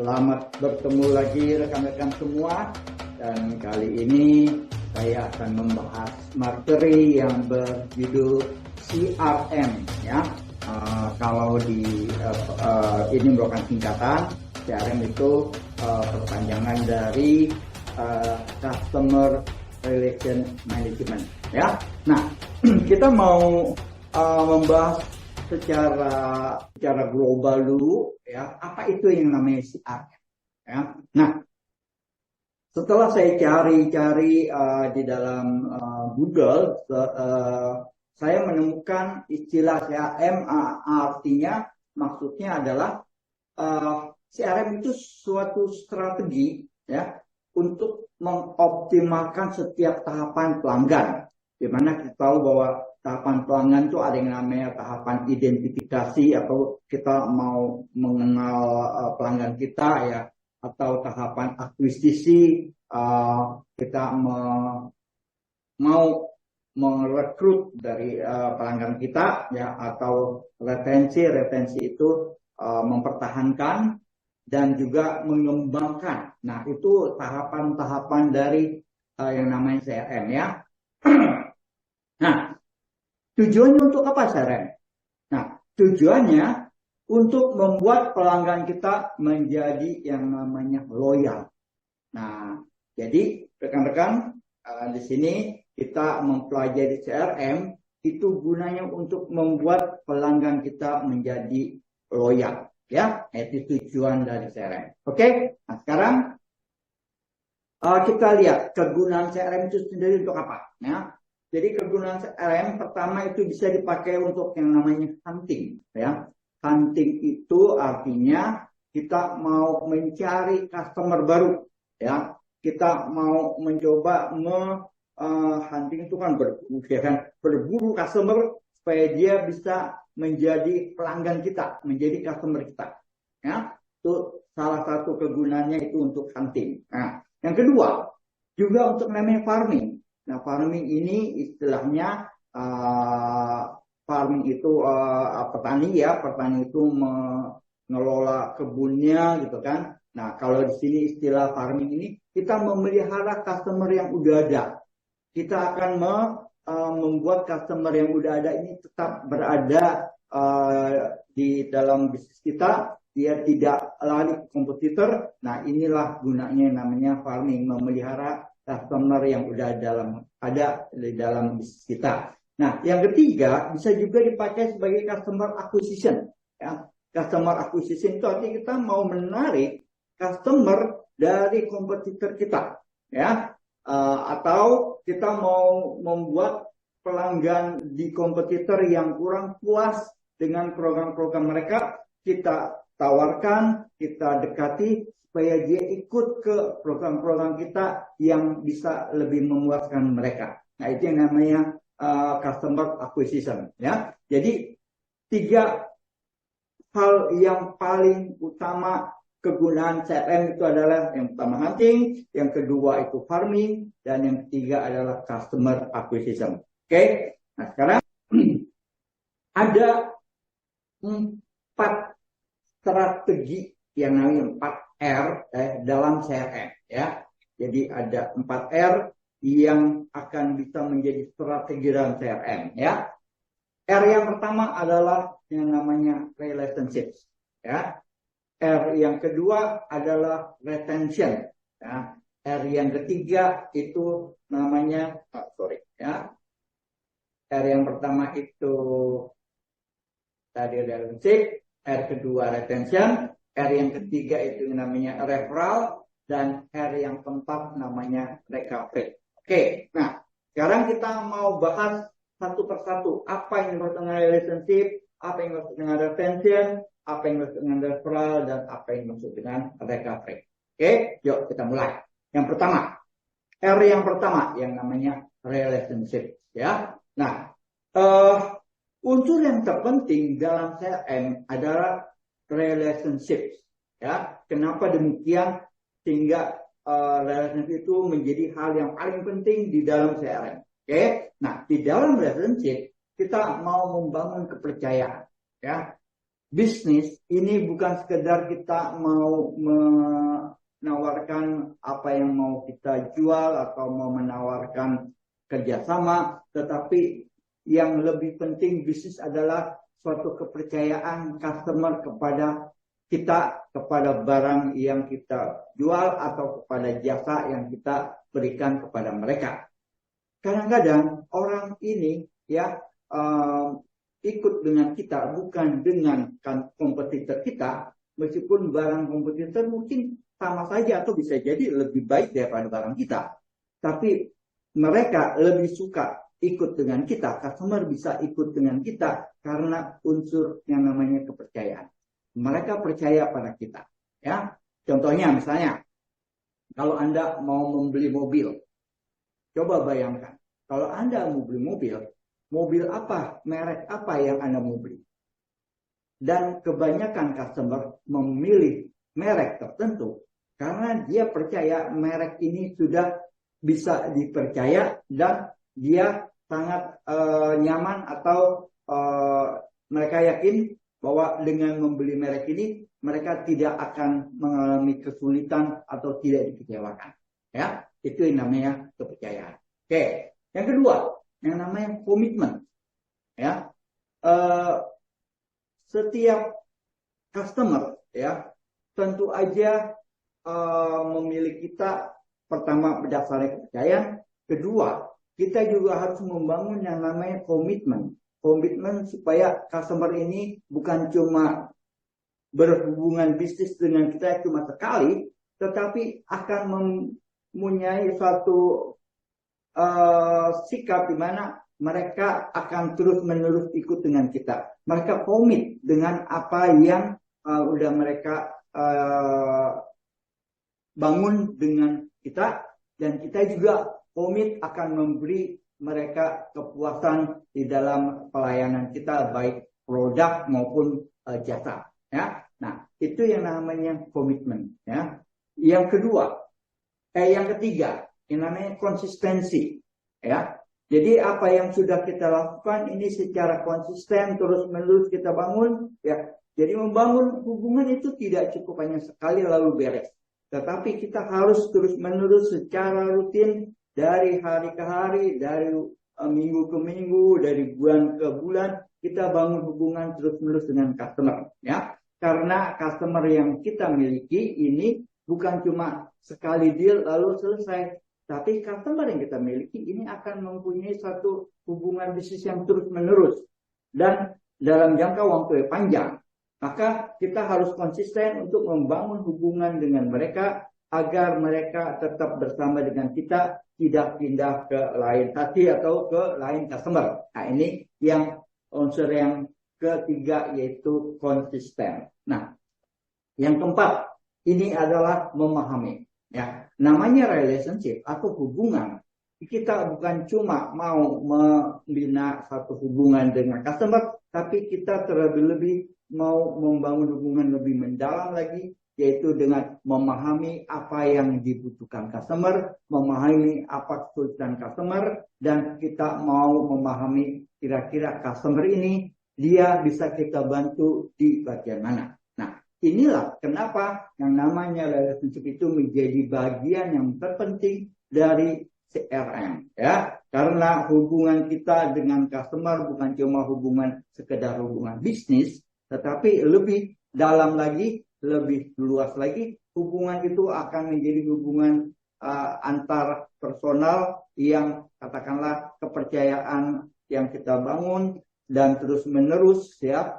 Selamat bertemu lagi rekan-rekan semua, dan kali ini saya akan membahas materi yang berjudul CRM ya. Kalau ini merupakan singkatan. CRM itu perpanjangan dari Customer Relation Management ya. Nah, kita mau membahas secara global dulu ya, apa itu yang namanya CRM ya. Nah, setelah saya cari-cari di dalam Google, saya menemukan istilah CRM, artinya maksudnya adalah CRM itu suatu strategi ya untuk mengoptimalkan setiap tahapan pelanggan. Di mana kita tahu bahwa tahapan pelanggan itu ada yang namanya tahapan identifikasi, atau kita mau mengenal pelanggan kita ya, atau tahapan akuisisi, kita mau merekrut dari pelanggan kita ya, atau retensi itu mempertahankan dan juga mengembangkan. Nah, itu tahapan-tahapan dari yang namanya CRM ya. Nah, tujuannya untuk apa CRM? Nah, tujuannya untuk membuat pelanggan kita menjadi yang namanya loyal. Nah, jadi rekan-rekan, di sini kita mempelajari CRM itu gunanya untuk membuat pelanggan kita menjadi loyal, ya. Itu tujuan dari CRM. Oke? Nah, sekarang kita lihat kegunaan CRM itu sendiri untuk apa, ya. Jadi kegunaan CRM pertama itu bisa dipakai untuk yang namanya hunting, ya. Hunting itu artinya kita mau mencari customer baru, ya. Kita mau mencoba hunting itu kan berburu, ya kan? Berburu customer supaya dia bisa menjadi pelanggan kita, menjadi customer kita, ya. Itu salah satu kegunaannya itu untuk hunting. Nah, yang kedua juga untuk namanya farming. Nah, farming ini istilahnya farming itu petani ya, petani itu mengelola kebunnya gitu kan. Nah, kalau di sini istilah farming ini kita memelihara customer yang udah ada. Kita akan membuat customer yang udah ada ini tetap berada di dalam bisnis kita, dia tidak lari ke kompetitor. Nah, inilah gunanya yang namanya farming, memelihara customer yang udah ada di dalam bisnis kita. Nah, yang ketiga bisa juga dipakai sebagai customer acquisition. Ya. Customer acquisition itu artinya kita mau menarik customer dari kompetitor kita, ya. Atau kita mau membuat pelanggan di kompetitor yang kurang puas dengan program-program mereka, kita tawarkan, kita dekati supaya dia ikut ke program-program kita yang bisa lebih memuaskan mereka. Nah, itu yang namanya customer acquisition, ya. Jadi 3 hal yang paling utama kegunaan CRM itu adalah yang pertama hunting, yang kedua itu farming, dan yang ketiga adalah customer acquisition. Oke. Nah, sekarang ada 4 strategi yang namanya 4R dalam CRM ya. Jadi ada 4R yang akan bisa menjadi strategi dalam CRM ya. R yang pertama adalah yang namanya relationships ya. R yang kedua adalah retention ya. R yang ketiga itu namanya R yang pertama itu tadi relationship, R kedua retention, R yang ketiga itu namanya referral, dan R yang keempat namanya recovery. Oke, nah sekarang kita mau bahas satu persatu. Apa yang dimaksud dengan relationship, apa yang dimaksud dengan retention, apa yang dimaksud dengan referral, dan apa yang dimaksud dengan recovery. Oke, yuk kita mulai. Yang pertama, R yang pertama yang namanya relationship. Ya, nah unsur yang terpenting dalam CRM adalah relationship. Ya, kenapa demikian? Sehingga relationship itu menjadi hal yang paling penting di dalam CRM. Oke, nah di dalam relationship kita mau membangun kepercayaan. Ya, bisnis ini bukan sekedar kita mau menawarkan apa yang mau kita jual atau mau menawarkan kerjasama, tetapi yang lebih penting bisnis adalah suatu kepercayaan customer kepada kita, kepada barang yang kita jual atau kepada jasa yang kita berikan kepada mereka. Kadang-kadang orang ini ya ikut dengan kita bukan dengan kompetitor kita, meskipun barang kompetitor mungkin sama saja atau bisa jadi lebih baik daripada barang kita, tapi mereka lebih suka ikut dengan kita, customer bisa ikut dengan kita karena unsur yang namanya kepercayaan. Mereka percaya pada kita, ya. Contohnya misalnya, kalau Anda mau membeli mobil, coba bayangkan, kalau Anda mau beli mobil apa, merek apa yang Anda mau beli. Dan kebanyakan customer memilih merek tertentu karena dia percaya merek ini sudah bisa dipercaya dan dia sangat nyaman atau mereka yakin bahwa dengan membeli merek ini mereka tidak akan mengalami kesulitan atau tidak dikecewakan. Ya, itu yang namanya kepercayaan. Oke, yang kedua, yang namanya komitmen, ya. Setiap customer, ya, tentu aja memilih kita pertama berdasarkan kepercayaan, kedua kita juga harus membangun yang namanya komitmen supaya customer ini bukan cuma berhubungan bisnis dengan kita cuma sekali, tetapi akan mempunyai suatu sikap di mana mereka akan terus-menerus ikut dengan kita. Mereka komit dengan apa yang udah mereka bangun dengan kita, dan kita juga komit akan memberi mereka kepuasan di dalam pelayanan kita, baik produk maupun jasa. Ya, nah itu yang namanya komitmen. Ya, yang ketiga, yang namanya konsistensi, ya. Jadi apa yang sudah kita lakukan ini secara konsisten terus-menerus kita bangun, ya. Jadi membangun hubungan itu tidak cukup hanya sekali lalu beres, tetapi kita harus terus-menerus secara rutin dari hari ke hari, dari minggu ke minggu, dari bulan ke bulan kita bangun hubungan terus-menerus dengan customer, ya. Karena customer yang kita miliki ini bukan cuma sekali deal lalu selesai, tapi customer yang kita miliki ini akan mempunyai satu hubungan bisnis yang terus-menerus dan dalam jangka waktu yang panjang. Maka kita harus konsisten untuk membangun hubungan dengan mereka agar mereka tetap bersama dengan kita, tidak pindah ke lain hati atau ke lain customer. Nah, ini yang unsur yang ketiga, yaitu konsisten. Nah, yang keempat, ini adalah memahami. Ya, namanya relationship atau hubungan, kita bukan cuma mau membina satu hubungan dengan customer, tapi kita terlebih-lebih mau membangun hubungan lebih mendalam lagi, yaitu dengan memahami apa yang dibutuhkan customer, memahami apa kesulitan customer, dan kita mau memahami kira-kira customer ini dia bisa kita bantu di bagian mana. Nah, inilah kenapa yang namanya relationship itu menjadi bagian yang terpenting dari CRM, ya. Karena hubungan kita dengan customer bukan cuma hubungan sekedar hubungan bisnis, tetapi lebih dalam lagi, lebih luas lagi, hubungan itu akan menjadi hubungan antar personal yang katakanlah kepercayaan yang kita bangun dan terus menerus, ya.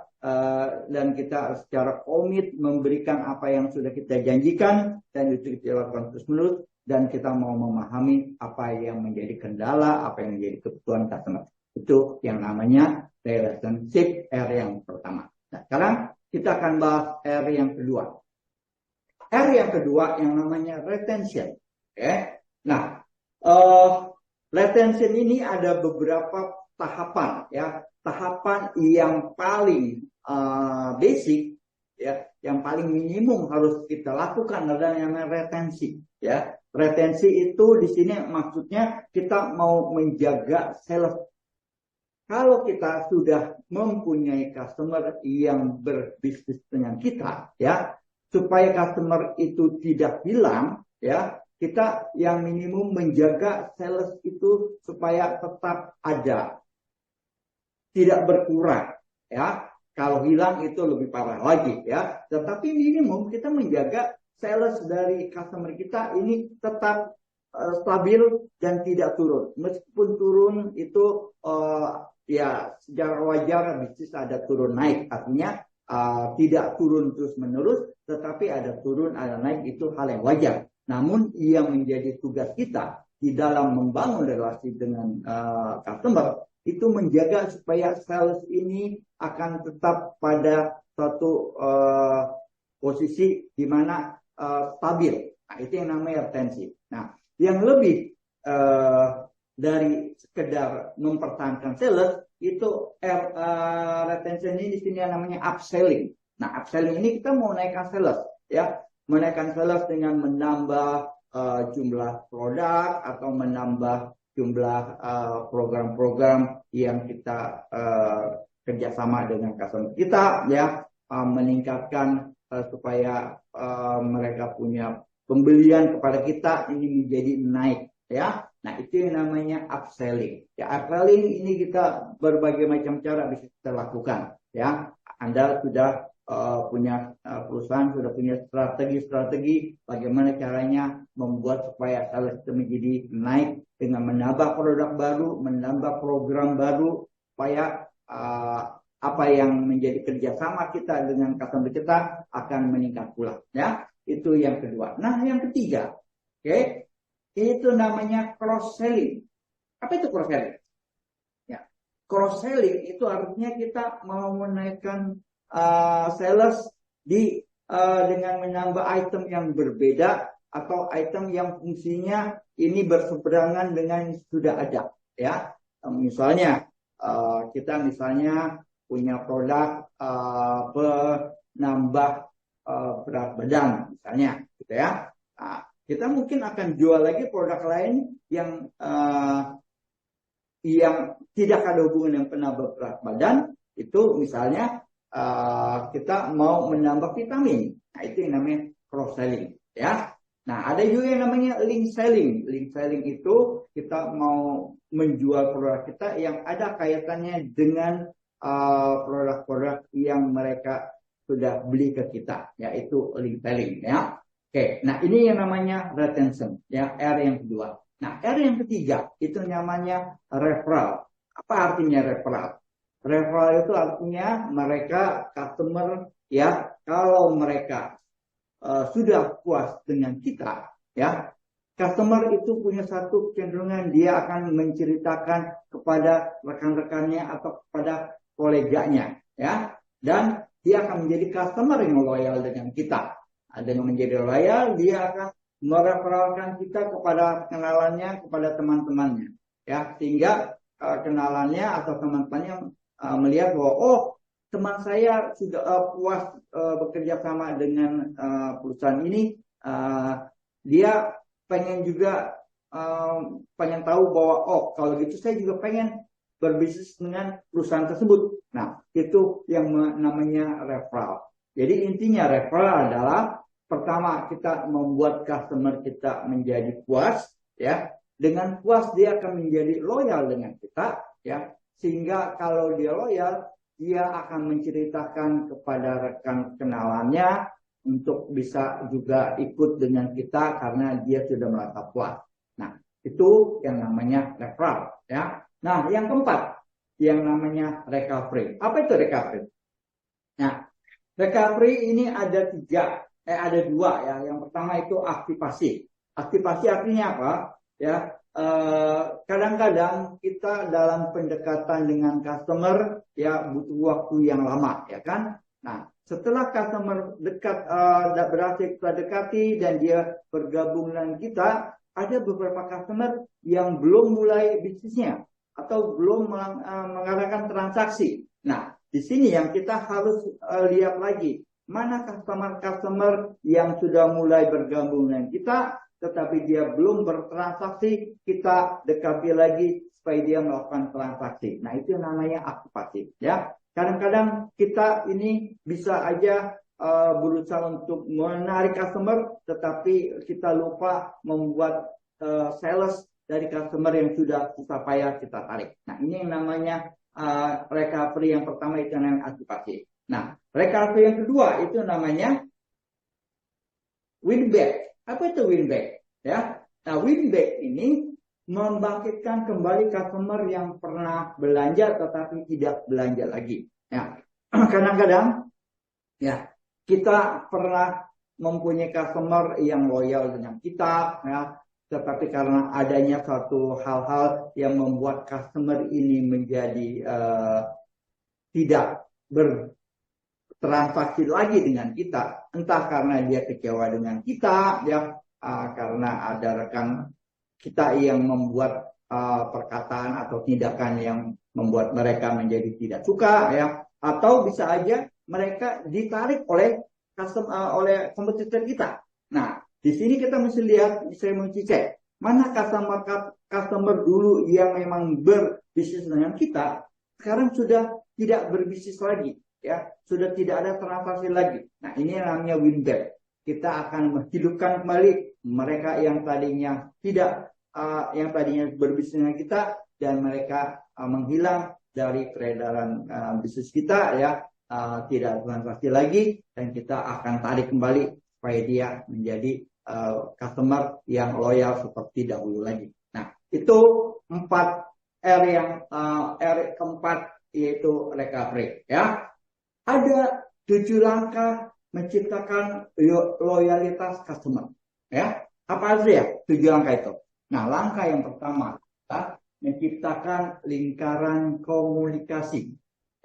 Dan kita secara komit memberikan apa yang sudah kita janjikan dan itu kita lakukan terus-menerus, dan kita mau memahami apa yang menjadi kendala, apa yang menjadi kebutuhan customer. Itu yang namanya relationship, R yang pertama. Nah, sekarang kita akan bahas R yang kedua. R yang kedua yang namanya retention. Okay? Nah, retention ini ada beberapa tahapan, ya. Tahapan yang paling basic, ya, yang paling minimum harus kita lakukan adalah yang namanya retensi, ya. Retensi itu di sini maksudnya kita mau menjaga sales kalau kita sudah mempunyai customer yang berbisnis dengan kita, ya, supaya customer itu tidak hilang, ya, kita yang minimum menjaga sales itu supaya tetap ada, tidak berkurang, ya. Kalau hilang itu lebih parah lagi, ya. Tetapi minimum kita menjaga sales dari customer kita ini tetap stabil dan tidak turun. Meskipun turun itu ya secara wajar bisnis ada turun naik, artinya tidak turun terus menerus, tetapi ada turun ada naik, itu hal yang wajar. Namun yang menjadi tugas kita di dalam membangun relasi dengan customer itu menjaga supaya sales ini akan tetap pada suatu posisi di mana stabil. Nah, itu yang namanya retensi. Nah, yang lebih dari sekedar mempertahankan sales itu retention ini di sini yang namanya upselling. Nah, upselling ini kita mau naikkan sales, ya, menaikkan sales dengan menambah jumlah produk atau menambah jumlah program-program yang kita kerjasama dengan customer kita, ya, meningkatkan supaya mereka punya pembelian kepada kita ini menjadi naik, ya. Nah, itu yang namanya upselling. Ya, upselling ini kita berbagai macam cara bisa kita lakukan, ya. Anda sudah punya perusahaan, sudah punya strategi bagaimana caranya membuat supaya sales itu menjadi naik dengan menambah produk baru, menambah program baru, supaya apa yang menjadi kerjasama kita dengan customer kita akan meningkat pula, ya. Itu yang kedua. Nah, yang ketiga, oke, itu namanya cross selling. Apa itu cross selling? Ya, cross selling itu artinya kita mau menaikkan sales dengan menambah item yang berbeda atau item yang fungsinya ini berseberangan dengan yang sudah ada, ya. Misalnya kita misalnya punya produk penambah berat badan misalnya, gitu ya. Nah, kita mungkin akan jual lagi produk lain yang tidak ada hubungan dengan penambah berat badan. Itu misalnya kita mau menambah vitamin. Nah, itu yang namanya cross selling, ya. Nah, ada juga yang namanya link selling. Link selling itu kita mau menjual produk kita yang ada kaitannya dengan produk-produk yang mereka sudah beli ke kita, yaitu link selling, ya. Oke, nah ini yang namanya retention, ya, R yang kedua. Nah, R yang ketiga itu namanya referral. Apa artinya referral? Referral itu artinya mereka customer, ya, kalau mereka sudah puas dengan kita, ya, customer itu punya satu kecenderungan, dia akan menceritakan kepada rekan-rekannya atau kepada koleganya, ya, dan dia akan menjadi customer yang loyal dengan kita. Dengan menjadi loyal, dia akan mereferalkan kita kepada kenalannya, kepada teman-temannya, ya, sehingga kenalannya atau teman-temannya melihat bahwa oh, teman saya sudah puas bekerja sama dengan perusahaan ini, dia pengen juga pengen tahu bahwa oh, kalau gitu saya juga pengen berbisnis dengan perusahaan tersebut. Nah, itu yang namanya referral. Jadi intinya referral adalah pertama kita membuat customer kita menjadi puas, ya. Dengan puas dia akan menjadi loyal dengan kita, ya. Sehingga kalau dia loyal, dia akan menceritakan kepada rekan kenalannya untuk bisa juga ikut dengan kita karena dia sudah merasa puas. Nah, itu yang namanya referral, ya. Nah, yang keempat, yang namanya recovery. Apa itu recovery? Nah, recovery ini ada dua, ya. Yang pertama itu aktivasi. Aktivasi artinya apa? Ya, kadang-kadang kita dalam pendekatan dengan customer, ya, butuh waktu yang lama, ya kan? Nah, setelah customer berhasil kita dekati dan dia bergabung dengan kita, ada beberapa customer yang belum mulai bisnisnya atau belum mengadakan transaksi. Nah, di sini yang kita harus lihat lagi, mana customer-customer yang sudah mulai bergabung dengan kita tetapi dia belum bertransaksi, kita dekati lagi supaya dia melakukan transaksi. Nah, itu yang namanya aktivasi. Ya, kadang-kadang kita ini bisa aja berusaha untuk menarik customer, tetapi kita lupa membuat sales dari customer yang sudah susah payah kita tarik. Nah, ini yang namanya recovery yang pertama, itu yang aktivasi. Nah, recovery yang kedua itu namanya win back. Apa itu win back? Ya, nah win back ini membangkitkan kembali customer yang pernah belanja tetapi tidak belanja lagi. Ya, kadang-kadang ya kita pernah mempunyai customer yang loyal dengan kita, ya, tetapi karena adanya satu hal-hal yang membuat customer ini menjadi tidak bertransaksi lagi dengan kita, entah karena dia kecewa dengan kita, ya, karena ada rekan kita yang membuat perkataan atau tindakan yang membuat mereka menjadi tidak suka, ya, atau bisa aja mereka ditarik oleh oleh kompetitor kita. Nah, di sini kita mesti lihat, saya mesti cek mana customer dulu yang memang berbisnis dengan kita, sekarang sudah tidak berbisnis lagi, ya, sudah tidak ada transaksi lagi. Nah, ini namanya win back. Kita akan menghidupkan kembali mereka yang tadinya tidak, yang tadinya berbisnis dengan kita, dan mereka menghilang dari peredaran bisnis kita, ya, tidak transaksi lagi, dan kita akan tarik kembali supaya dia menjadi customer yang loyal seperti dahulu lagi. Nah, itu 4 R yang R keempat, yaitu recovery, ya. Ada 7 langkah menciptakan loyalitas customer, ya. Apa aja ya 7 langkah itu? Nah, langkah yang pertama adalah menciptakan lingkaran komunikasi.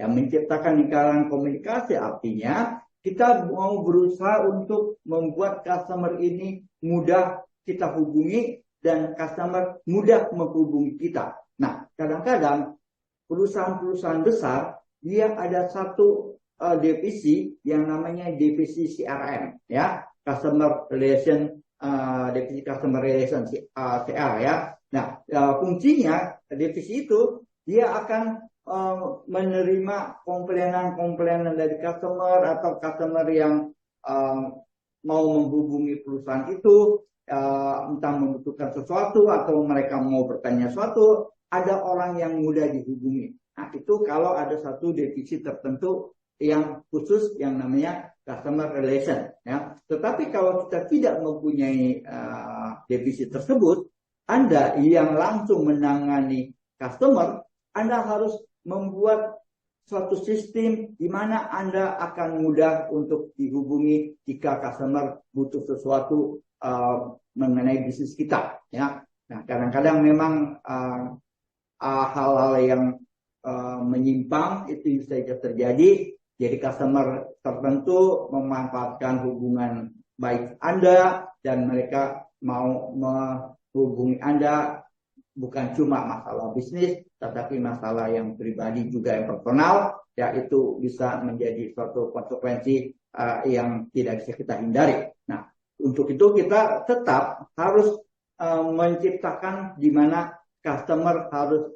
Ya, menciptakan lingkaran komunikasi artinya kita mau berusaha untuk membuat customer ini mudah kita hubungi dan customer mudah menghubungi kita. Nah, kadang-kadang perusahaan-perusahaan besar dia ada satu divisi yang namanya divisi CRM, ya, customer relation, divisi customer relation, CR, ya. Nah, fungsinya divisi itu dia akan menerima komplainan dari customer atau customer yang mau menghubungi perusahaan itu, entah membutuhkan sesuatu atau mereka mau bertanya sesuatu, ada orang yang mudah dihubungi. Nah, itu kalau ada satu divisi tertentu yang khusus yang namanya customer relation, ya. Tetapi kalau kita tidak mempunyai divisi tersebut, Anda yang langsung menangani customer, Anda harus membuat suatu sistem di mana Anda akan mudah untuk dihubungi jika customer butuh sesuatu mengenai bisnis kita, ya. Nah, kadang-kadang memang hal-hal yang menyimpang itu bisa terjadi. Jadi customer tertentu memanfaatkan hubungan baik Anda dan mereka mau menghubungi Anda bukan cuma masalah bisnis, tetapi masalah yang pribadi juga, yang personal, ya, itu bisa menjadi suatu konsekuensi yang tidak bisa kita hindari. Nah, untuk itu kita tetap harus menciptakan di mana customer harus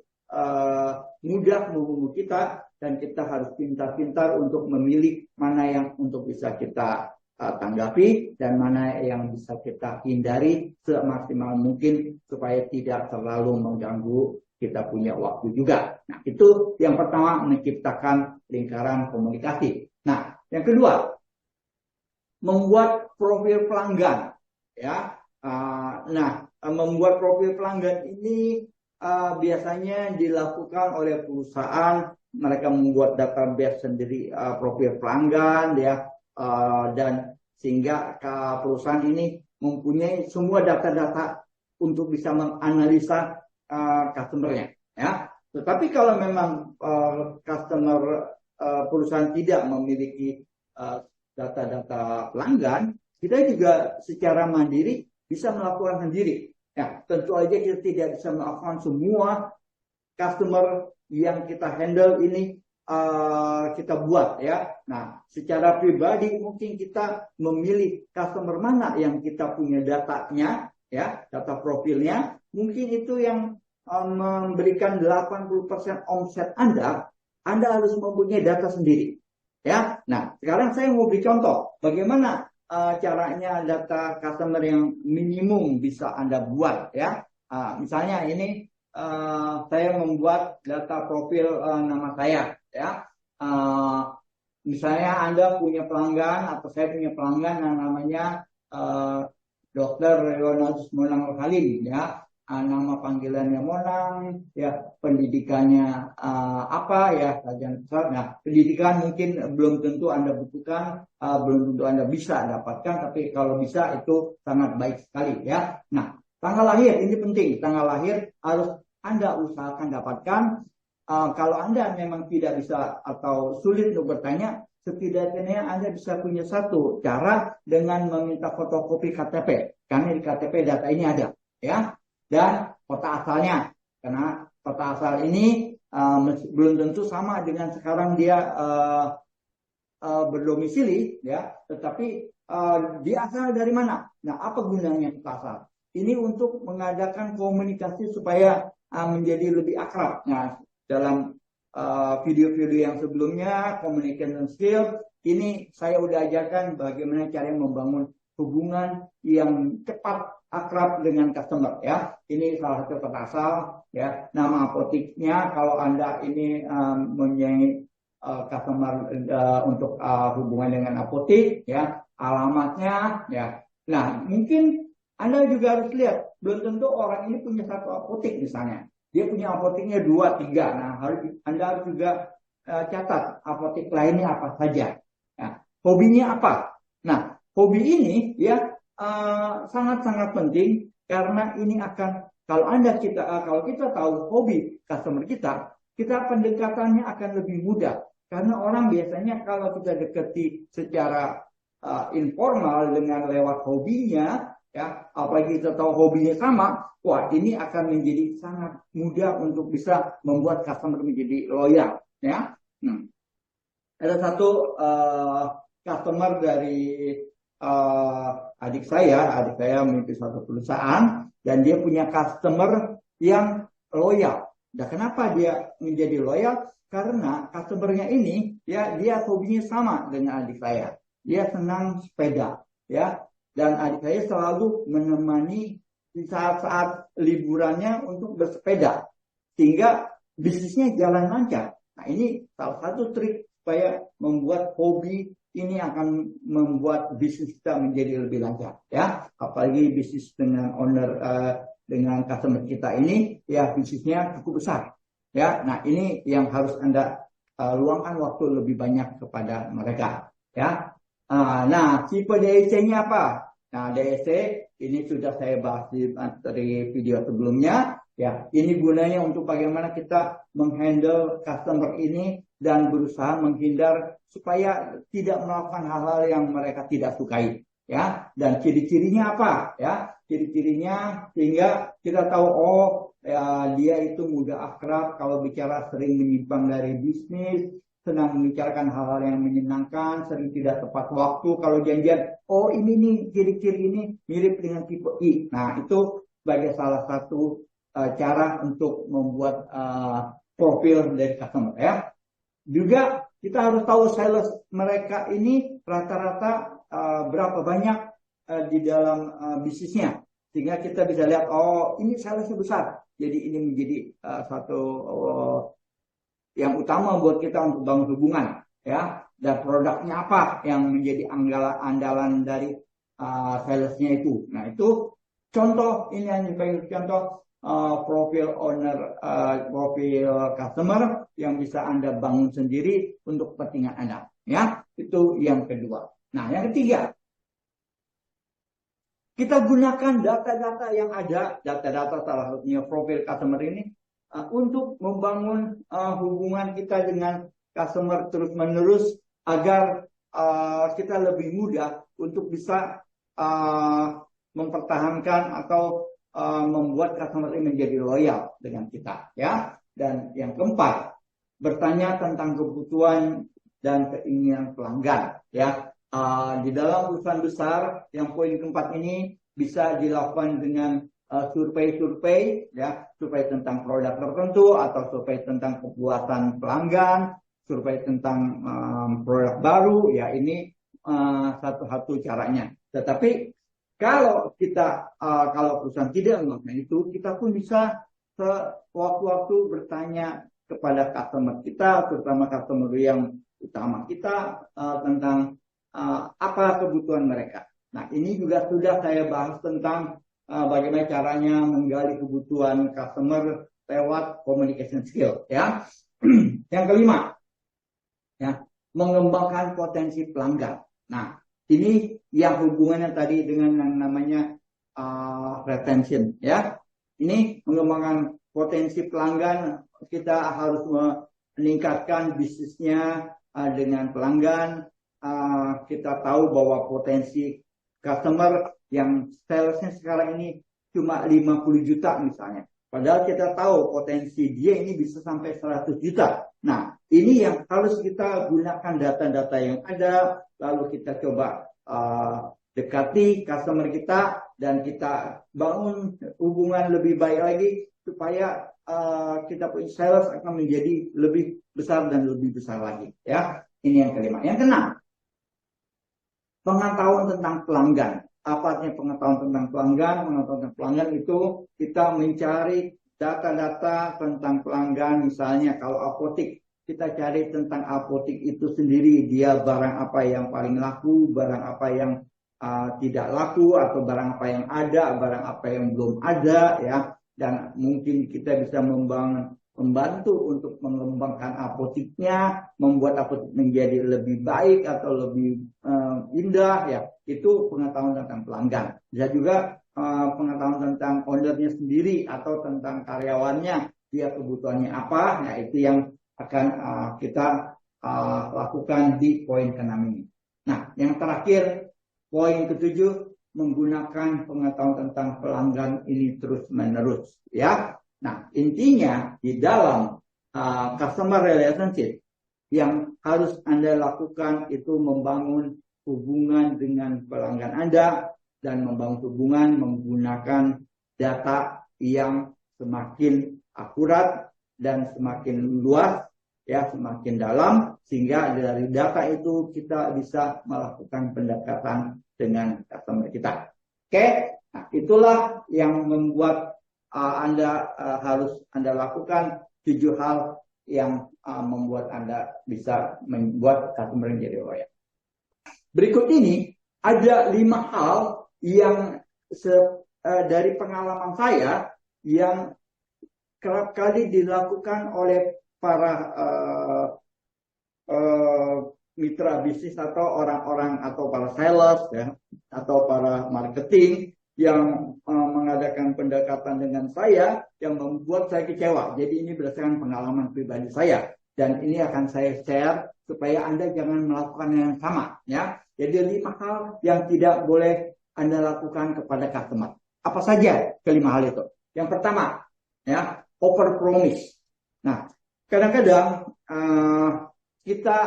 mudah menghubungi kita, dan kita harus pintar-pintar untuk memilih mana yang untuk bisa kita tanggapi dan mana yang bisa kita hindari semaksimal mungkin supaya tidak terlalu mengganggu kita punya waktu juga. Nah, itu yang pertama, menciptakan lingkaran komunikasi. Nah, yang kedua, membuat profil pelanggan, ya. Membuat profil pelanggan ini biasanya dilakukan oleh perusahaan. Mereka membuat database sendiri profil pelanggan, ya, dan sehingga perusahaan ini mempunyai semua data-data untuk bisa menganalisa customer-nya, ya. Tetapi kalau memang perusahaan tidak memiliki data-data pelanggan, kita juga secara mandiri bisa melakukan sendiri. Ya, tentu aja kita tidak bisa melakukan semua customer yang kita handle ini kita buat, ya. Nah, secara pribadi mungkin kita memilih customer mana yang kita punya datanya, ya, data profilnya, mungkin itu yang memberikan 80% omset Anda harus mempunyai data sendiri. Ya, nah sekarang saya mau beri contoh bagaimana caranya data customer yang minimum bisa Anda buat ya. Misalnya ini saya membuat data profil nama saya ya. Misalnya Anda punya pelanggan atau saya punya pelanggan yang namanya Dr. Leonardus Monang Halim ya. Nama panggilannya Monang, ya pendidikannya apa ya, sarjana besar. Nah, pendidikan mungkin belum tentu Anda butuhkan, belum tentu Anda bisa dapatkan, tapi kalau bisa itu sangat baik sekali ya. Nah, tanggal lahir ini penting, tanggal lahir harus Anda usahakan dapatkan. Kalau Anda memang tidak bisa atau sulit untuk bertanya, setidaknya Anda bisa punya satu cara dengan meminta fotokopi KTP, karena di KTP data ini ada ya. Dan kota asalnya, karena kota asal ini belum tentu sama dengan sekarang dia berdomisili ya, tetapi dia asal dari mana? Nah, apa gunanya kota asal? Ini untuk mengadakan komunikasi supaya menjadi lebih akrab. Nah, dalam video-video yang sebelumnya, communication skill, ini saya udah ajarkan bagaimana cara membangun hubungan yang cepat akrab dengan customer ya. Ini salah satu kota asal ya. Nama apoteknya kalau Anda ini mempunyai customer untuk hubungan dengan apotek ya, alamatnya ya. Nah, mungkin Anda juga harus lihat, belum tentu orang ini punya satu apotek misalnya. Dia punya apoteknya 2, 3. Nah, Anda harus juga catat apotek lainnya apa saja. Nah, hobinya apa? Nah, hobi ini ya sangat-sangat penting karena ini akan kalau kita tahu hobi customer kita pendekatannya akan lebih mudah karena orang biasanya kalau kita dekati secara informal dengan lewat hobinya ya, apalagi kita tahu hobinya sama, wah ini akan menjadi sangat mudah untuk bisa membuat customer menjadi loyal ya. Ada satu customer dari adik saya memiliki suatu perusahaan dan dia punya customer yang loyal. Nah, kenapa dia menjadi loyal? Karena customernya ini ya dia hobinya sama dengan adik saya. Dia senang sepeda ya, dan adik saya selalu menemani di saat-saat liburannya untuk bersepeda sehingga bisnisnya jalan lancar. Nah, ini salah satu trik supaya membuat hobi ini akan membuat bisnis kita menjadi lebih lancar ya, apalagi bisnis dengan owner dengan customer kita ini ya bisnisnya cukup besar ya. Nah, ini yang harus Anda luangkan waktu lebih banyak kepada mereka ya. Nah, tipe DEC-nya apa? Nah, DEC ini sudah saya bahas dari video sebelumnya ya. Ini gunanya untuk bagaimana kita menghandle customer ini dan berusaha menghindar supaya tidak melakukan hal-hal yang mereka tidak sukai ya. Dan ciri-cirinya apa ya? Ciri-cirinya sehingga kita tahu ya, dia itu mudah akrab, kalau bicara sering menyimpang dari bisnis, senang membicarakan hal-hal yang menyenangkan, sering tidak tepat waktu kalau janjian. Ini nih ciri-ciri ini mirip dengan tipe I. Nah, itu sebagai salah satu cara untuk membuat profil dari customer ya. Juga kita harus tahu sales mereka ini rata-rata berapa banyak di dalam bisnisnya, sehingga kita bisa lihat ini salesnya besar, jadi ini menjadi satu yang utama buat kita untuk bangun hubungan ya. Dan produknya apa yang menjadi andalan dari salesnya itu. Nah, itu contoh, ini yang dipanggil contoh profil owner, profil customer yang bisa Anda bangun sendiri untuk kepentingan Anda ya. Itu yang kedua. Nah, yang ketiga, kita gunakan data-data yang ada, data-data salah satunya profil customer ini untuk membangun hubungan kita dengan customer terus-menerus agar kita lebih mudah untuk bisa mempertahankan atau membuat customer ini menjadi loyal dengan kita ya. Dan yang keempat, bertanya tentang kebutuhan dan keinginan pelanggan ya. Di dalam perusahaan besar yang poin keempat ini bisa dilakukan dengan survei-survei, ya, survei tentang produk tertentu atau survei tentang kepuasan pelanggan, survei tentang produk baru, ya ini satu-satu caranya. Tetapi kalau kita kalau perusahaan tidak melakukan itu, kita pun bisa sewaktu-waktu bertanya kepada customer kita, terutama customer yang utama kita tentang apa kebutuhan mereka. Nah, ini juga sudah saya bahas tentang bagaimana caranya menggali kebutuhan customer lewat communication skill, ya. Yang kelima, ya, mengembangkan potensi pelanggan. Nah, ini yang hubungannya tadi dengan yang namanya retention, ya. Ini mengembangkan potensi pelanggan, kita harus meningkatkan bisnisnya dengan pelanggan. Kita tahu bahwa potensi customer yang salesnya sekarang ini cuma 50 juta misalnya. Padahal kita tahu potensi dia ini bisa sampai 100 juta. Nah, ini yang harus kita gunakan data-data yang ada, lalu kita coba dekati customer kita dan kita bangun hubungan lebih baik lagi supaya kita punya sales akan menjadi lebih besar dan lebih besar lagi, ya. Ini yang kelima. Yang keenam, pengetahuan tentang pelanggan. Apa artinya pengetahuan tentang pelanggan? Pengetahuan tentang pelanggan itu kita mencari data-data tentang pelanggan. Misalnya kalau apotik, kita cari tentang apotik itu sendiri. Dia barang apa yang paling laku, barang apa yang tidak laku, atau barang apa yang ada, barang apa yang belum ada, ya. Dan mungkin kita bisa membantu untuk mengembangkan apotiknya, membuat apotik menjadi lebih baik atau lebih indah, ya. Itu pengetahuan tentang pelanggan. Bisa juga pengetahuan tentang ownernya sendiri atau tentang karyawannya, dia kebutuhannya apa. Nah, itu yang akan kita lakukan di poin ke-6 ini. Nah, yang terakhir, poin ke-7, menggunakan pengetahuan tentang pelanggan ini terus-menerus, ya. Nah, intinya di dalam customer relationship yang harus Anda lakukan itu membangun hubungan dengan pelanggan Anda dan membangun hubungan menggunakan data yang semakin akurat dan semakin luas, ya, semakin dalam, sehingga dari data itu kita bisa melakukan pendekatan dengan customer kita. Oke, nah, itulah yang membuat Anda harus Anda lakukan 7 hal yang membuat Anda bisa membuat customer menjadi loyal. Berikut ini ada 5 hal yang dari pengalaman saya yang kerap kali dilakukan oleh para mitra bisnis atau orang-orang atau para sales, ya, atau para marketing yang mengadakan pendekatan dengan saya yang membuat saya kecewa. Jadi ini berdasarkan pengalaman pribadi saya dan ini akan saya share supaya Anda jangan melakukan yang sama, ya. Jadi 5 hal yang tidak boleh Anda lakukan kepada customer. Apa saja kelima hal itu? Yang pertama, ya, over promise. Nah, kadang-kadang kita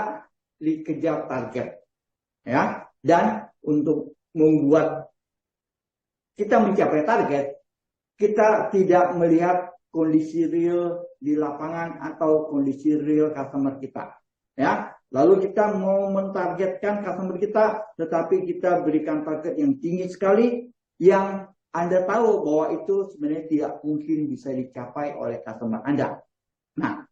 dikejar target, ya, dan untuk membuat kita mencapai target, kita tidak melihat kondisi real di lapangan atau kondisi real customer kita, ya. Lalu kita mau mentargetkan customer kita, tetapi kita berikan target yang tinggi sekali, yang Anda tahu bahwa itu sebenarnya tidak mungkin bisa dicapai oleh customer Anda. Nah,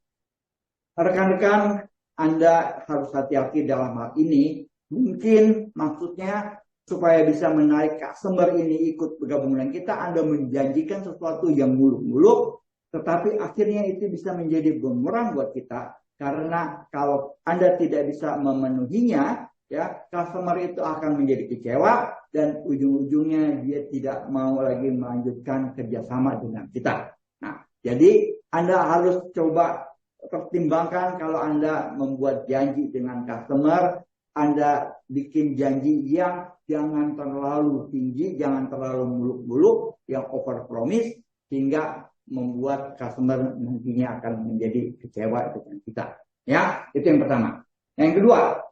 rekan-rekan, Anda harus hati-hati dalam hal ini. Mungkin maksudnya supaya bisa menarik customer ini ikut bergabung dengan kita, Anda menjanjikan sesuatu yang muluk-muluk, tetapi akhirnya itu bisa menjadi bumerang buat kita. Karena kalau Anda tidak bisa memenuhinya, ya, customer itu akan menjadi kecewa dan ujung-ujungnya dia tidak mau lagi melanjutkan kerjasama dengan kita. Nah, jadi Anda harus coba pertimbangkan kalau Anda membuat janji dengan customer, Anda bikin janji yang jangan terlalu tinggi, jangan terlalu muluk-muluk, yang over promise, sehingga membuat customer nantinya akan menjadi kecewa dengan kita. Ya, itu yang pertama. Yang kedua,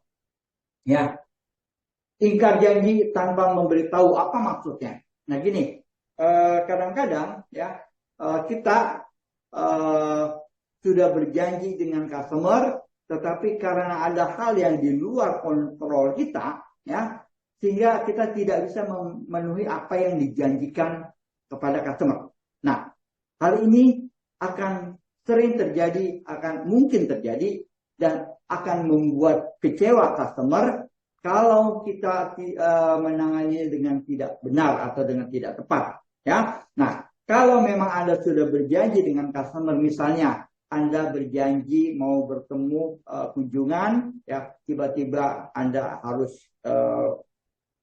ya, ingkar janji tanpa memberitahu apa maksudnya. Nah gini, kadang-kadang ya kita eh, sudah berjanji dengan customer, tetapi karena ada hal yang di luar kontrol kita, ya, sehingga kita tidak bisa memenuhi apa yang dijanjikan kepada customer. Nah, hal ini akan sering terjadi, akan mungkin terjadi, dan akan membuat kecewa customer kalau kita menangani dengan tidak benar atau dengan tidak tepat. Ya, nah kalau memang Anda sudah berjanji dengan customer, misalnya Anda berjanji mau bertemu kunjungan, ya tiba-tiba Anda harus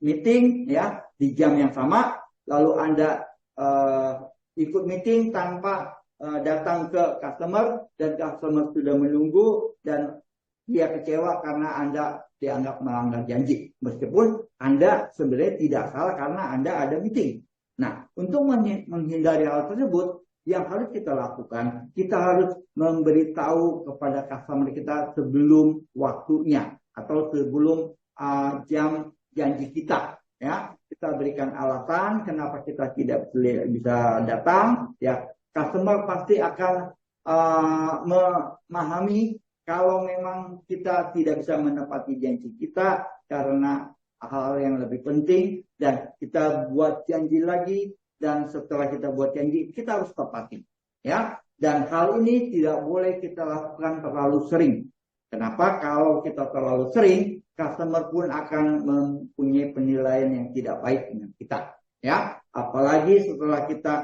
meeting ya di jam yang sama, lalu Anda ikut meeting tanpa datang ke customer dan customer sudah menunggu dan dia kecewa karena Anda dianggap melanggar janji, meskipun Anda sebenarnya tidak salah karena Anda ada meeting. Nah, untuk menghindari hal tersebut, yang harus kita lakukan, kita harus memberitahu kepada customer kita sebelum waktunya atau sebelum jam janji kita. Ya, kita berikan alasan kenapa kita tidak bisa datang. Ya, customer pasti akan memahami kalau memang kita tidak bisa menepati janji kita karena hal yang lebih penting, dan kita buat janji lagi, dan setelah kita buat janji kita harus tepati, ya. Dan hal ini tidak boleh kita lakukan terlalu sering. Kenapa? Kalau kita terlalu sering, customer pun akan mempunyai penilaian yang tidak baik dengan kita, ya. Apalagi setelah kita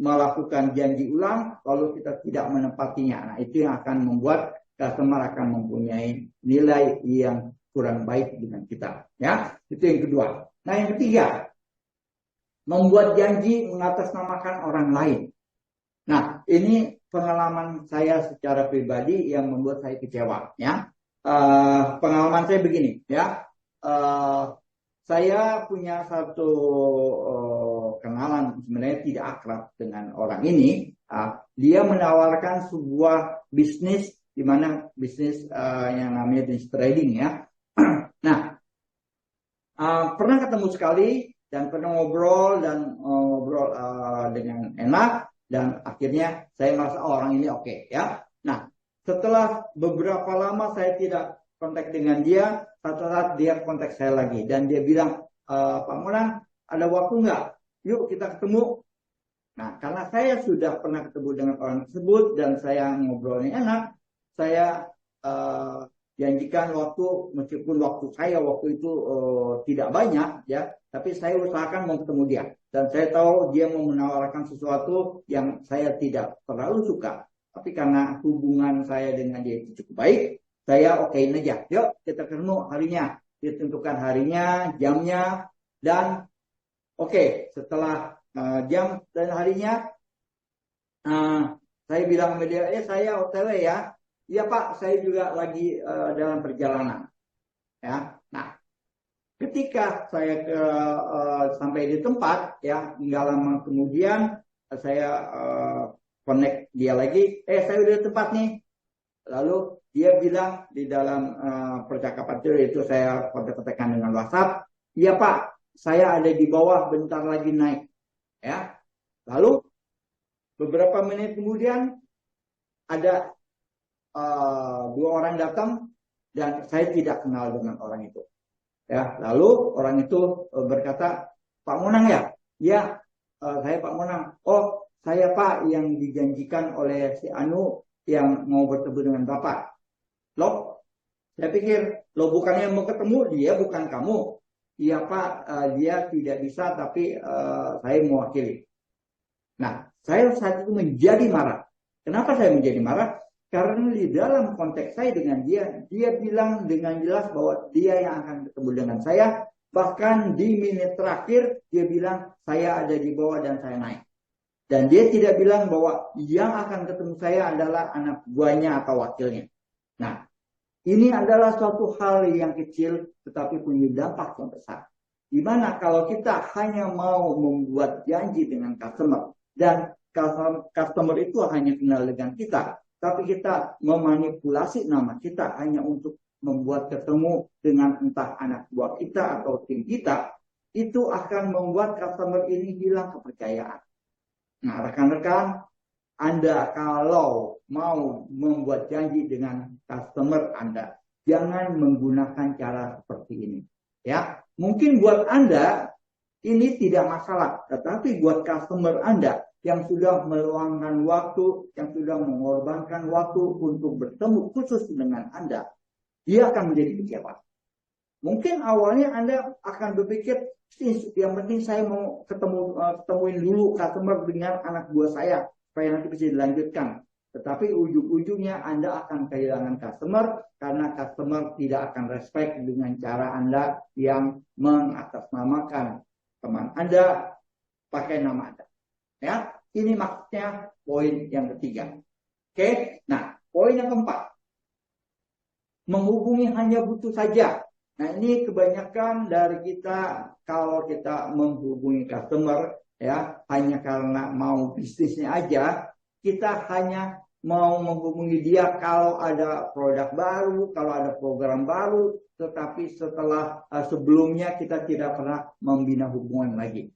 melakukan janji ulang lalu kita tidak menepatinya. Nah, itu yang akan membuat customer akan mempunyai nilai yang kurang baik dengan kita, ya. Itu yang kedua. Nah, yang ketiga, membuat janji mengatasnamakan orang lain. Nah, ini pengalaman saya secara pribadi yang membuat saya kecewa, ya. Pengalaman saya begini, ya. Saya punya satu kenalan, sebenarnya tidak akrab dengan orang ini. Dia menawarkan sebuah bisnis, di mana bisnis yang namanya bisnis trading, ya. Nah, pernah ketemu sekali dan pernah ngobrol dengan enak, dan akhirnya saya merasa orang ini oke, ya. Nah, setelah beberapa lama saya tidak kontak dengan dia, satu saat dia kontak saya lagi dan dia bilang, Pak Monang, ada waktu nggak? Yuk kita ketemu. Nah, karena saya sudah pernah ketemu dengan orang tersebut dan saya ngobrolnya enak, saya janjikan waktu, meskipun waktu saya waktu itu tidak banyak, ya, tapi saya usahakan mau ketemu dia. Dan saya tahu dia mau menawarkan sesuatu yang saya tidak terlalu suka, tapi karena hubungan saya dengan dia itu cukup baik, saya okein aja. Yuk kita ketemu harinya, ditentukan harinya, jamnya, dan setelah jam dan harinya, saya bilang sama dia, saya OTW ya. Iya Pak, saya juga lagi dalam perjalanan. Ya, nah, ketika saya sampai di tempat, ya, nggak lama kemudian saya connect dia lagi. Saya udah di tempat nih. Lalu dia bilang di dalam percakapan itu saya kontak-kontakan dengan WhatsApp. Iya Pak, saya ada di bawah, bentar lagi naik. Ya, lalu beberapa menit kemudian ada dua orang datang dan saya tidak kenal dengan orang itu. Ya, lalu orang itu berkata, Pak Monang ya? Ya, saya Pak Monang. Oh, saya Pak yang dijanjikan oleh si Anu yang mau bertemu dengan Bapak. Loh, saya pikir, loh bukannya mau ketemu, dia bukan kamu. Iya Pak, dia tidak bisa, tapi saya mewakili. Nah, saya saat itu menjadi marah. Kenapa saya menjadi marah? Karena di dalam konteks saya dengan dia bilang dengan jelas bahwa dia yang akan ketemu dengan saya. Bahkan di menit terakhir, dia bilang saya ada di bawah dan saya naik. Dan dia tidak bilang bahwa yang akan ketemu saya adalah anak buahnya atau wakilnya. Nah, ini adalah suatu hal yang kecil tetapi punya dampak yang besar. Dimana kalau kita hanya mau membuat janji dengan customer, dan customer itu hanya kenal dengan kita, tapi kita memanipulasi nama kita hanya untuk membuat ketemu dengan entah anak buah kita atau tim kita, itu akan membuat customer ini hilang kepercayaan. Nah, rekan-rekan, Anda kalau mau membuat janji dengan customer Anda, jangan menggunakan cara seperti ini. Ya, mungkin buat Anda ini tidak masalah, tetapi buat customer Anda yang sudah meluangkan waktu, yang sudah mengorbankan waktu untuk bertemu khusus dengan Anda, dia akan menjadi kecewa. Mungkin awalnya Anda akan berpikir, yang penting saya mau ketemuin dulu customer dengan anak buah saya, supaya nanti bisa dilanjutkan. Tetapi ujung-ujungnya Anda akan kehilangan customer, karena customer tidak akan respect dengan cara Anda yang mengatasnamakan teman Anda pakai nama Anda. Ya, ini maksudnya poin yang ketiga. Oke, nah poin yang keempat, menghubungi hanya butuh saja. Nah, ini kebanyakan dari kita kalau kita menghubungi customer ya hanya karena mau bisnisnya aja, kita hanya mau menghubungi dia kalau ada produk baru, kalau ada program baru, tetapi setelah sebelumnya kita tidak pernah membina hubungan lagi.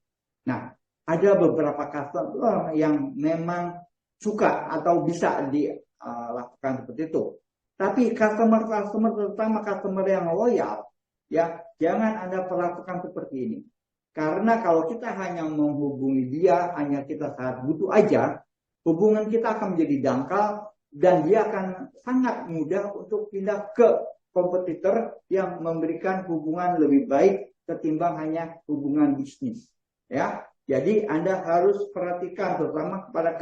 Nah, ada beberapa customer yang memang suka atau bisa dilakukan seperti itu. Tapi customer terutama customer yang loyal, ya jangan Anda perlakukan seperti ini. Karena kalau kita hanya menghubungi dia, hanya kita saat butuh aja, hubungan kita akan menjadi dangkal dan dia akan sangat mudah untuk pindah ke kompetitor yang memberikan hubungan lebih baik ketimbang hanya hubungan bisnis. Ya, jadi Anda harus perhatikan terutama kepada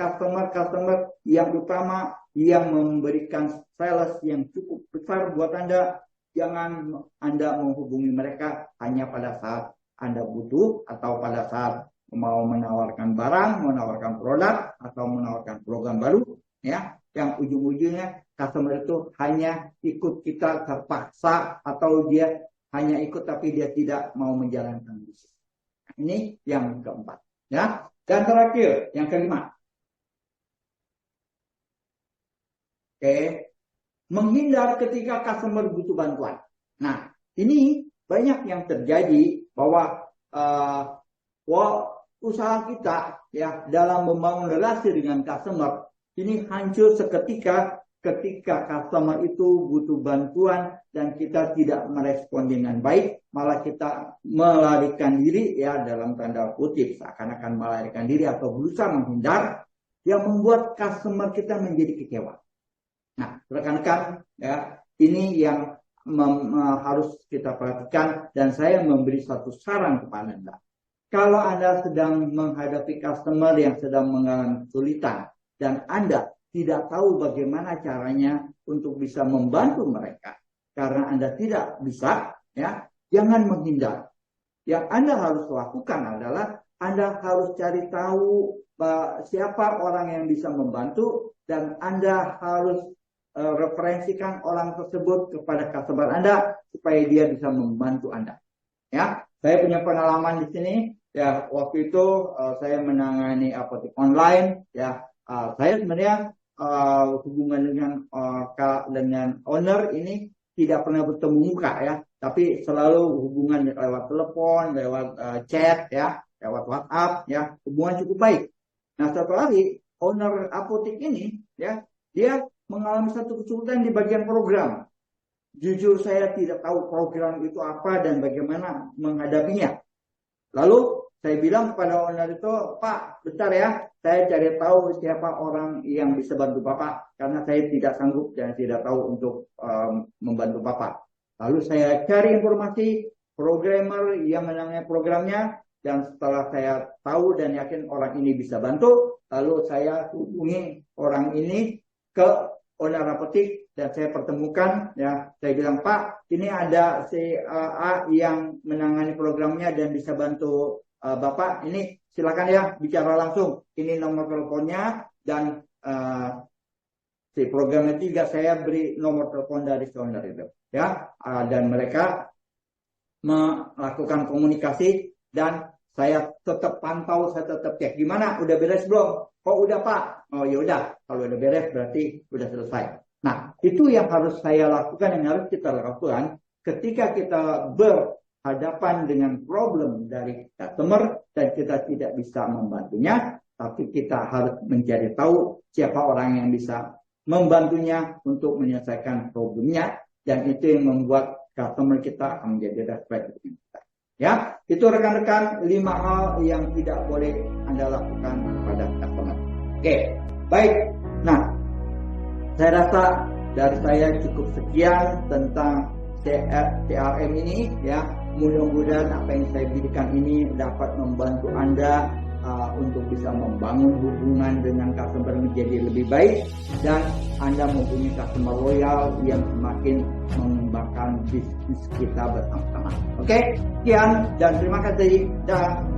customer yang utama yang memberikan sales yang cukup besar buat Anda. Jangan Anda menghubungi mereka hanya pada saat Anda butuh atau pada saat mau menawarkan barang, menawarkan produk atau menawarkan program baru, ya. Yang ujung-ujungnya customer itu hanya ikut kita terpaksa atau dia hanya ikut tapi dia tidak mau menjalankan bisnis. Ini yang keempat, ya. Dan terakhir, yang kelima. Oke. Menghindar ketika customer butuh bantuan. Nah, ini banyak yang terjadi bahwa usaha kita ya dalam membangun relasi dengan customer ini hancur seketika ketika customer itu butuh bantuan dan kita tidak merespon dengan baik, malah kita melarikan diri ya dalam tanda kutip, seakan-akan melarikan diri atau berusaha menghindar, yang membuat customer kita menjadi kecewa. Nah, rekan-rekan ya, ini yang harus kita perhatikan dan saya memberi satu saran kepada Anda. Kalau Anda sedang menghadapi customer yang sedang mengalami kesulitan dan Anda tidak tahu bagaimana caranya untuk bisa membantu mereka karena Anda tidak bisa, ya, jangan menghindar. Yang Anda harus lakukan adalah Anda harus cari tahu siapa orang yang bisa membantu dan Anda harus referensikan orang tersebut kepada customer Anda supaya dia bisa membantu Anda. Ya, saya punya pengalaman di sini. Ya, waktu itu saya menangani apotek online. Ya, saya sebenarnya hubungan dengan owner ini tidak pernah bertemu muka ya, tapi selalu hubungan lewat telepon, lewat chat ya, lewat WhatsApp ya, hubungan cukup baik. Nah, satu hari owner apotek ini ya, dia mengalami satu kesulitan di bagian program. Jujur saya tidak tahu program itu apa dan bagaimana menghadapinya. Lalu saya bilang kepada owner itu, Pak, bentar ya, saya cari tahu siapa orang yang bisa bantu Bapak. Karena saya tidak sanggup dan tidak tahu untuk membantu Bapak. Lalu saya cari informasi programmer yang menangani programnya. Dan setelah saya tahu dan yakin orang ini bisa bantu, lalu saya hubungi orang ini ke owner apotek dan saya pertemukan ya, saya bilang, Pak, ini ada si A yang menangani programnya dan bisa bantu Bapak, ini silakan ya bicara langsung, ini nomor teleponnya dan si programnya juga saya beri nomor telepon dari owner itu ya, dan mereka melakukan komunikasi dan saya tetap pantau, saya tetap cek gimana, udah beres belum? Oh udah Pak, oh ya udah, kalau udah beres berarti udah selesai. Nah, itu yang harus saya lakukan, yang harus kita lakukan ketika kita berhadapan dengan problem dari customer dan kita tidak bisa membantunya, tapi kita harus mencari tahu siapa orang yang bisa membantunya untuk menyelesaikan problemnya, dan itu yang membuat customer kita akan menjadi respect dengan kita. Ya, itu rekan-rekan 5 hal yang tidak boleh Anda lakukan kepada customer. Oke, baik. Nah, saya rasa dari saya cukup sekian tentang CRM ini ya. Mudah-mudahan apa yang saya berikan ini dapat membantu Anda untuk bisa membangun hubungan dengan customer menjadi lebih baik, dan Anda mempunyai customer loyal yang semakin mengembangkan bisnis kita bersama-sama. Oke, sekian dan terima kasih. Dah.